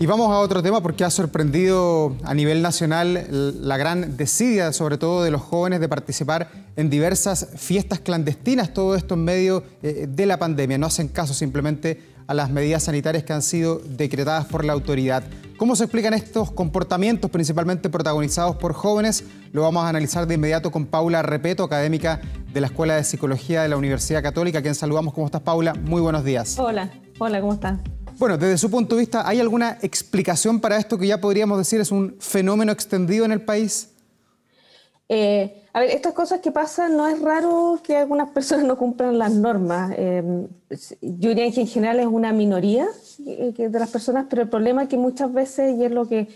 Y vamos a otro tema porque ha sorprendido a nivel nacional la gran desidia, sobre todo de los jóvenes, de participar en diversas fiestas clandestinas, todo esto en medio de la pandemia. No hacen caso simplemente a las medidas sanitarias que han sido decretadas por la autoridad. ¿Cómo se explican estos comportamientos, principalmente protagonizados por jóvenes? Lo vamos a analizar de inmediato con Paula Repeto, académica de la Escuela de Psicología de la Universidad Católica, a quien saludamos. ¿Cómo estás, Paula? Muy buenos días. Hola, ¿cómo estás? Bueno, desde su punto de vista, ¿hay alguna explicación para esto que ya podríamos decir es un fenómeno extendido en el país? A ver, estas cosas que pasan, no es raro que algunas personas no cumplan las normas. Yo diría que en general es una minoría de las personas, pero el problema es que muchas veces, y es lo que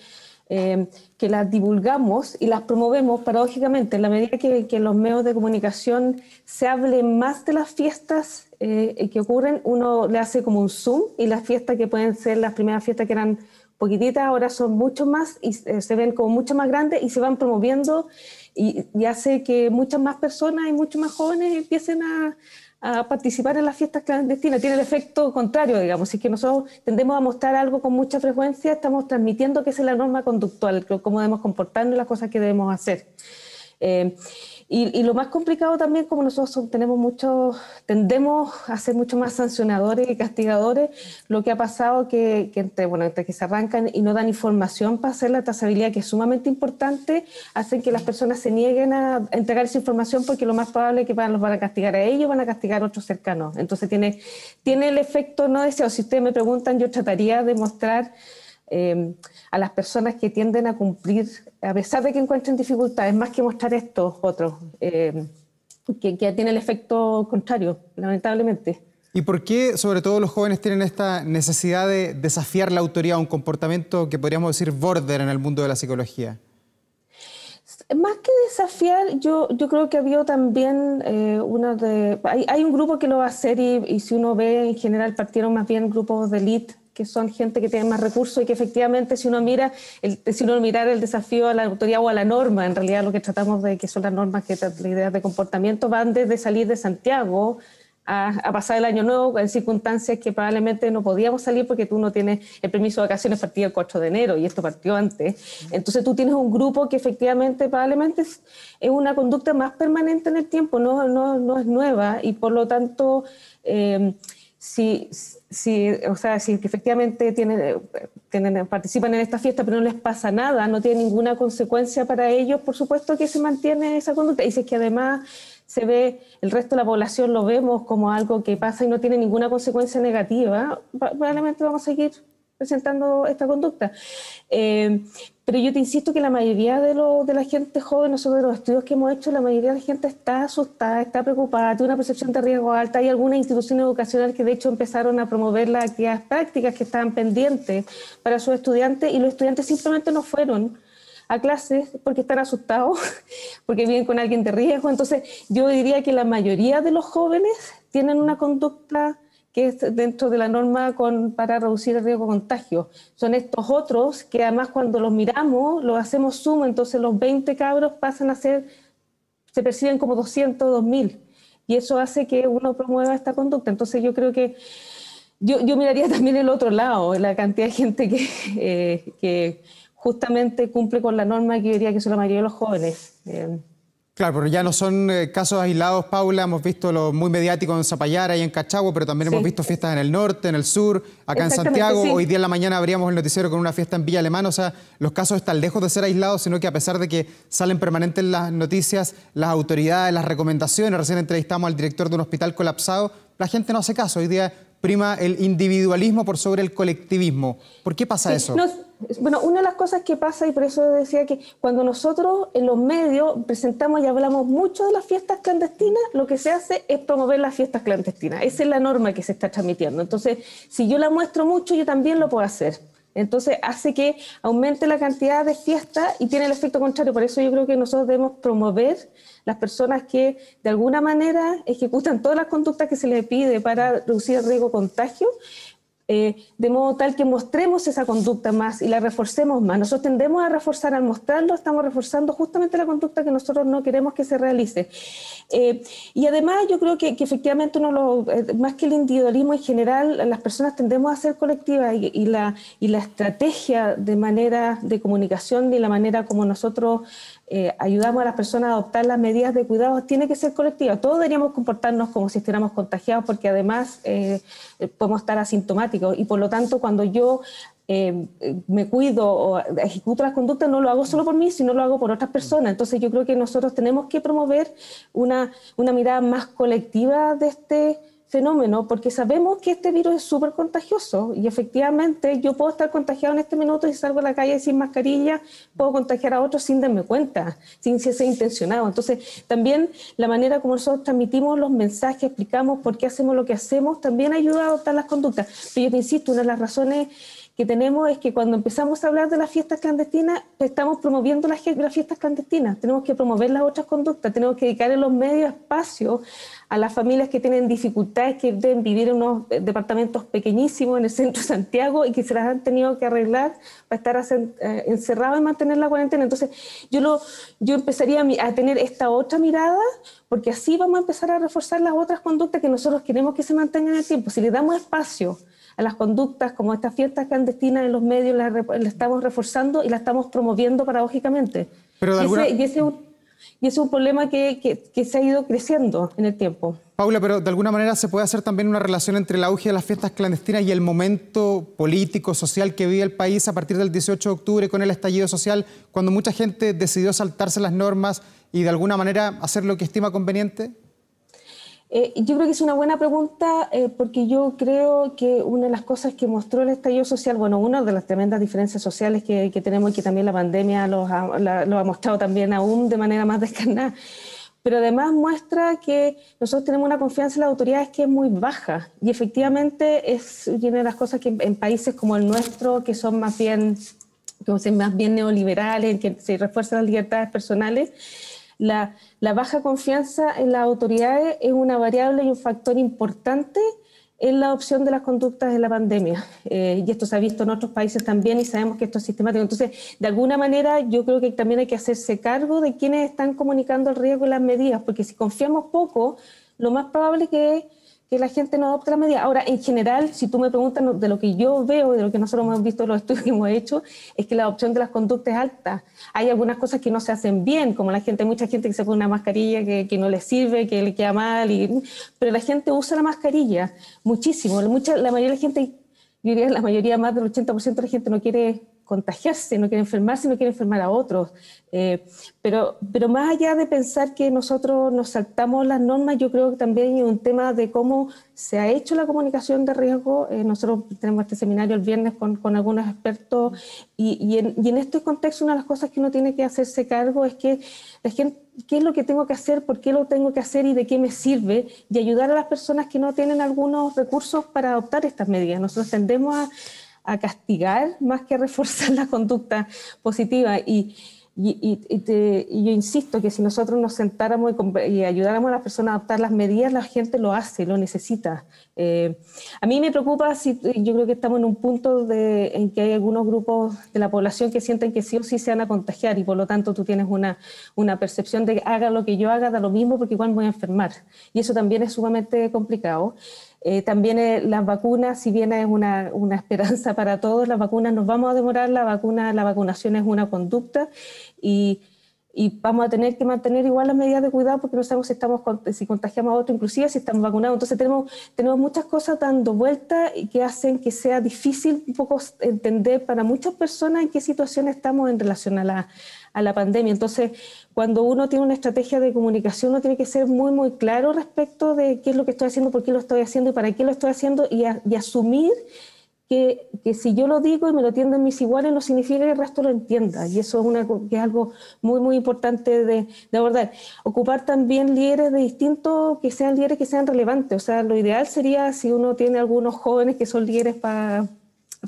las divulgamos y las promovemos paradójicamente, en la medida que en los medios de comunicación se hable más de las fiestas que ocurren, uno le hace como un zoom, y las fiestas que pueden ser las primeras fiestas que eran poquititas, ahora son mucho más y se ven como mucho más grandes y se van promoviendo y hace que muchas más personas y muchos más jóvenes empiecen a participar en las fiestas clandestinas. Tiene el efecto contrario, digamos. Si es que nosotros tendemos a mostrar algo con mucha frecuencia, estamos transmitiendo que esa es la norma conductual, cómo debemos comportarnos y las cosas que debemos hacer. Y lo más complicado también, como nosotros tendemos a ser mucho más sancionadores y castigadores, lo que ha pasado que entre que se arrancan y no dan información para hacer la trazabilidad, que es sumamente importante, hacen que las personas se nieguen a entregar esa información, porque lo más probable es que los van a castigar a ellos, van a castigar a otros cercanos. Entonces tiene el efecto no deseado. Si ustedes me preguntan, yo trataría de mostrar a las personas que tienden a cumplir, a pesar de que encuentren dificultades, más que mostrar estos otros, que tiene el efecto contrario, lamentablemente. ¿Y por qué, sobre todo, los jóvenes tienen esta necesidad de desafiar la autoridad, un comportamiento que podríamos decir border en el mundo de la psicología? Más que desafiar, yo creo que ha habido también hay un grupo que lo va a hacer, y si uno ve, en general partieron más bien grupos de élite, que son gente que tiene más recursos y que efectivamente, si uno mirara el desafío a la autoridad o a la norma, en realidad lo que tratamos de que son las normas, que las ideas de comportamiento van desde salir de Santiago a pasar el año nuevo en circunstancias que probablemente no podíamos salir porque tú no tienes el permiso de vacaciones partido el 4 de enero y esto partió antes. Entonces tú tienes un grupo que efectivamente probablemente es una conducta más permanente en el tiempo, no es nueva, y por lo tanto si efectivamente participan en esta fiesta pero no les pasa nada, no tiene ninguna consecuencia para ellos, por supuesto que se mantiene esa conducta. Y si es que además se ve, el resto de la población lo vemos como algo que pasa y no tiene ninguna consecuencia negativa, probablemente vamos a seguir presentando esta conducta. Pero yo te insisto que la mayoría de la gente joven, nosotros de los estudios que hemos hecho, la mayoría de la gente está asustada, está preocupada, tiene una percepción de riesgo alta. Hay alguna institución educacional que de hecho empezaron a promover las actividades prácticas que estaban pendientes para sus estudiantes, y los estudiantes simplemente no fueron a clases porque están asustados, porque viven con alguien de riesgo. Entonces yo diría que la mayoría de los jóvenes tienen una conducta que es dentro de la norma para reducir el riesgo de contagio. Son estos otros que además cuando los miramos, los hacemos suma, entonces los 20 cabros pasan a se perciben como 200, 2000, y eso hace que uno promueva esta conducta. Entonces yo creo que yo miraría también el otro lado, la cantidad de gente que justamente cumple con la norma, que yo diría que son la mayoría de los jóvenes. Claro, pero ya no son casos aislados, Paula. Hemos visto lo muy mediático en Zapallara y en Cachagua, pero también hemos visto fiestas en el norte, en el sur, acá en Santiago. Sí. Hoy día en la mañana abríamos el noticiero con una fiesta en Villa Alemana. O sea, los casos están lejos de ser aislados, sino que a pesar de que salen permanentes en las noticias, las autoridades, las recomendaciones, recién entrevistamos al director de un hospital colapsado, la gente no hace caso. Hoy día prima el individualismo por sobre el colectivismo. ¿Por qué pasa eso? Bueno, una de las cosas que pasa, y por eso decía que cuando nosotros en los medios presentamos y hablamos mucho de las fiestas clandestinas, lo que se hace es promover las fiestas clandestinas. Esa es la norma que se está transmitiendo. Entonces, si yo la muestro mucho, yo también lo puedo hacer. Entonces hace que aumente la cantidad de fiestas y tiene el efecto contrario. Por eso yo creo que nosotros debemos promover las personas que de alguna manera ejecutan todas las conductas que se les pide para reducir el riesgo de contagio, de modo tal que mostremos esa conducta más y la reforcemos más. Nosotros tendemos a reforzar, al mostrarlo, estamos reforzando justamente la conducta que nosotros no queremos que se realice. Y además yo creo que efectivamente más que el individualismo en general, las personas tendemos a ser colectivas y la estrategia de manera de comunicación y la manera como nosotros ayudamos a las personas a adoptar las medidas de cuidado tiene que ser colectiva. Todos deberíamos comportarnos como si estuviéramos contagiados porque además podemos estar asintomáticos y por lo tanto cuando yo me cuido o ejecuto las conductas no lo hago solo por mí, sino lo hago por otras personas. Entonces yo creo que nosotros tenemos que promover una mirada más colectiva de este fenómeno, porque sabemos que este virus es súper contagioso y efectivamente yo puedo estar contagiado en este minuto y salgo a la calle sin mascarilla, puedo contagiar a otros sin darme cuenta, sin ser intencionado. Entonces también la manera como nosotros transmitimos los mensajes, explicamos por qué hacemos lo que hacemos, también ayuda a adoptar las conductas. Pero yo te insisto, una de las razones que tenemos es que cuando empezamos a hablar de las fiestas clandestinas, estamos promoviendo las fiestas clandestinas. Tenemos que promover las otras conductas, tenemos que dedicar en los medios espacio a las familias que tienen dificultades, que deben vivir en unos departamentos pequeñísimos en el centro de Santiago y que se las han tenido que arreglar para estar encerrados y mantener la cuarentena. Entonces, yo empezaría a tener esta otra mirada, porque así vamos a empezar a reforzar las otras conductas que nosotros queremos que se mantengan en el tiempo. Si le damos espacio a las conductas como estas fiestas clandestinas en los medios, las estamos reforzando y las estamos promoviendo paradójicamente. Pero y ese es un problema que se ha ido creciendo en el tiempo. Paula, pero de alguna manera se puede hacer también una relación entre el auge de las fiestas clandestinas y el momento político, social que vive el país a partir del 18 de octubre con el estallido social, cuando mucha gente decidió saltarse las normas y de alguna manera hacer lo que estima conveniente. Yo creo que es una buena pregunta porque yo creo que una de las cosas que mostró el estallido social, bueno, una de las tremendas diferencias sociales que tenemos y que también la pandemia lo ha mostrado también aún de manera más descarnada, pero además muestra que nosotros tenemos una confianza en las autoridades que es muy baja y efectivamente es una de las cosas que en países como el nuestro, que son más bien neoliberales, en que se refuerzan las libertades personales, la baja confianza en las autoridades es una variable y un factor importante en la adopción de las conductas de la pandemia. Y esto se ha visto en otros países también y sabemos que esto es sistemático. Entonces, de alguna manera, yo creo que también hay que hacerse cargo de quienes están comunicando el riesgo y las medidas, porque si confiamos poco, lo más probable es que la gente no adopte las medidas. Ahora, en general, si tú me preguntas de lo que yo veo, de lo que nosotros hemos visto en los estudios que hemos hecho, es que la adopción de las conductas es alta. Hay algunas cosas que no se hacen bien, como mucha gente que se pone una mascarilla que no le sirve, que le queda mal, pero la gente usa la mascarilla muchísimo. La mayoría de la gente, yo diría la mayoría, más del 80% de la gente no quiere contagiarse, no quiere enfermarse, no quiere enfermar a otros. Pero más allá de pensar que nosotros nos saltamos las normas, yo creo que también hay un tema de cómo se ha hecho la comunicación de riesgo. Nosotros tenemos este seminario el viernes con algunos expertos y en este contexto una de las cosas que uno tiene que hacerse cargo es que la gente, qué es lo que tengo que hacer, por qué lo tengo que hacer y de qué me sirve, y ayudar a las personas que no tienen algunos recursos para adoptar estas medidas. Nosotros tendemos a castigar más que a reforzar la conducta positiva y yo insisto que si nosotros nos sentáramos y ayudáramos a las personas a adoptar las medidas, la gente lo hace, lo necesita. A mí me preocupa, yo creo que estamos en un punto en que hay algunos grupos de la población que sienten que sí o sí se van a contagiar y por lo tanto tú tienes una percepción de que haga lo que yo haga, da lo mismo porque igual me voy a enfermar. Y eso también es sumamente complicado. También las vacunas, si bien es una esperanza para todos, las vacunas nos vamos a demorar, la vacunación es una conducta y vamos a tener que mantener igual las medidas de cuidado porque no sabemos si contagiamos a otro, inclusive si estamos vacunados. Entonces tenemos muchas cosas dando vueltas y que hacen que sea difícil un poco entender para muchas personas en qué situación estamos en relación a la pandemia. Entonces, cuando uno tiene una estrategia de comunicación, uno tiene que ser muy, muy claro respecto de qué es lo que estoy haciendo, por qué lo estoy haciendo y para qué lo estoy haciendo y asumir que si yo lo digo y me lo entienden mis iguales, no significa que el resto lo entienda. Y eso que es algo muy, muy importante de abordar. Ocupar también líderes de distintos, que sean líderes que sean relevantes. O sea, lo ideal sería si uno tiene algunos jóvenes que son líderes para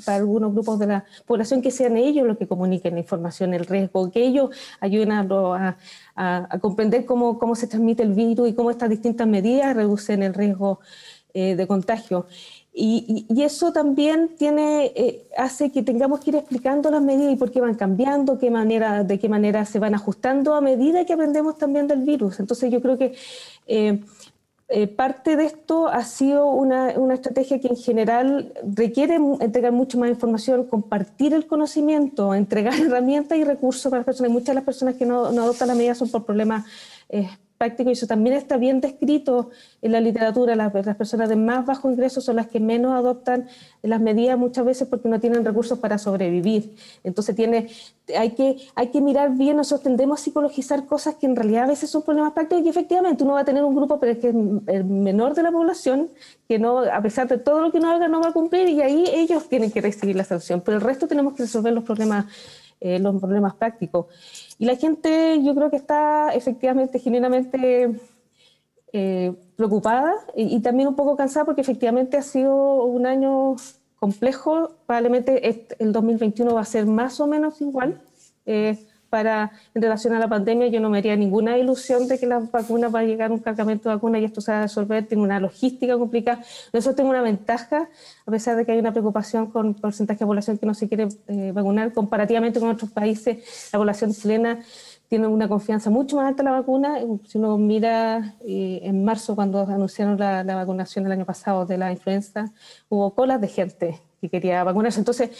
algunos grupos de la población, que sean ellos los que comuniquen la información, el riesgo, que ellos ayuden a comprender cómo se transmite el virus y cómo estas distintas medidas reducen el riesgo de contagio. Y eso también hace que tengamos que ir explicando las medidas y por qué van cambiando, de qué manera se van ajustando a medida que aprendemos también del virus. Entonces yo creo que parte de esto ha sido una estrategia que en general requiere entregar mucho más información, compartir el conocimiento, entregar herramientas y recursos para las personas. Muchas de las personas que no adoptan las medidas son por problemas prácticos, y eso también está bien descrito en la literatura. Las personas de más bajo ingreso son las que menos adoptan las medidas muchas veces porque no tienen recursos para sobrevivir. Entonces hay que mirar bien. Nosotros tendemos a psicologizar cosas que en realidad a veces son problemas prácticos, y efectivamente uno va a tener un grupo, pero es que es el menor de la población, que no, a pesar de todo lo que uno haga, no va a cumplir, y ahí ellos tienen que recibir la sanción. Pero el resto tenemos que resolver los problemas prácticos. Y la gente, yo creo que está efectivamente, genuinamente preocupada y también un poco cansada, porque efectivamente ha sido un año complejo. Probablemente el 2021 va a ser más o menos igual. En relación a la pandemia, yo no me haría ninguna ilusión de que las vacunas va a llegar un cargamento de vacunas y esto se va a resolver. Tiene una logística complicada. Nosotros tenemos una ventaja, a pesar de que hay una preocupación con el porcentaje de población que no se quiere vacunar. Comparativamente con otros países, la población chilena tiene una confianza mucho más alta en la vacuna. Si uno mira en marzo, cuando anunciaron la vacunación el año pasado de la influenza, hubo colas de gente que quería vacunarse. Entonces,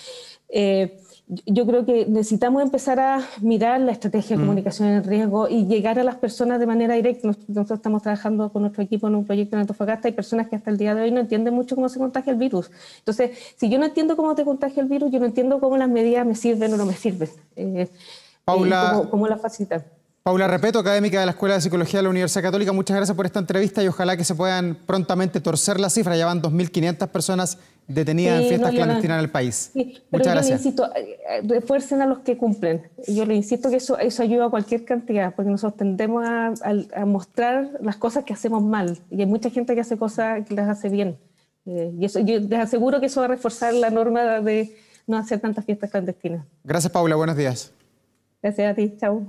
yo creo que necesitamos empezar a mirar la estrategia de comunicación en riesgo y llegar a las personas de manera directa. Nosotros estamos trabajando con nuestro equipo en un proyecto en Antofagasta. Hay personas que hasta el día de hoy no entienden mucho cómo se contagia el virus. Entonces, si yo no entiendo cómo te contagia el virus, yo no entiendo cómo las medidas me sirven o no me sirven. Paula, ¿Cómo las facilitan? Paula Repeto, académica de la Escuela de Psicología de la Universidad Católica, muchas gracias por esta entrevista y ojalá que se puedan prontamente torcer las cifras. Ya van 2.500 personas detenidas en fiestas clandestinas en el país. Sí, pero muchas gracias. Yo le insisto, refuercen a los que cumplen. Yo le insisto que eso ayuda a cualquier cantidad, porque nosotros tendemos a mostrar las cosas que hacemos mal, y hay mucha gente que hace cosas que las hace bien. Y eso, yo les aseguro que eso va a reforzar la norma de no hacer tantas fiestas clandestinas. Gracias, Paula. Buenos días. Gracias a ti. Chao.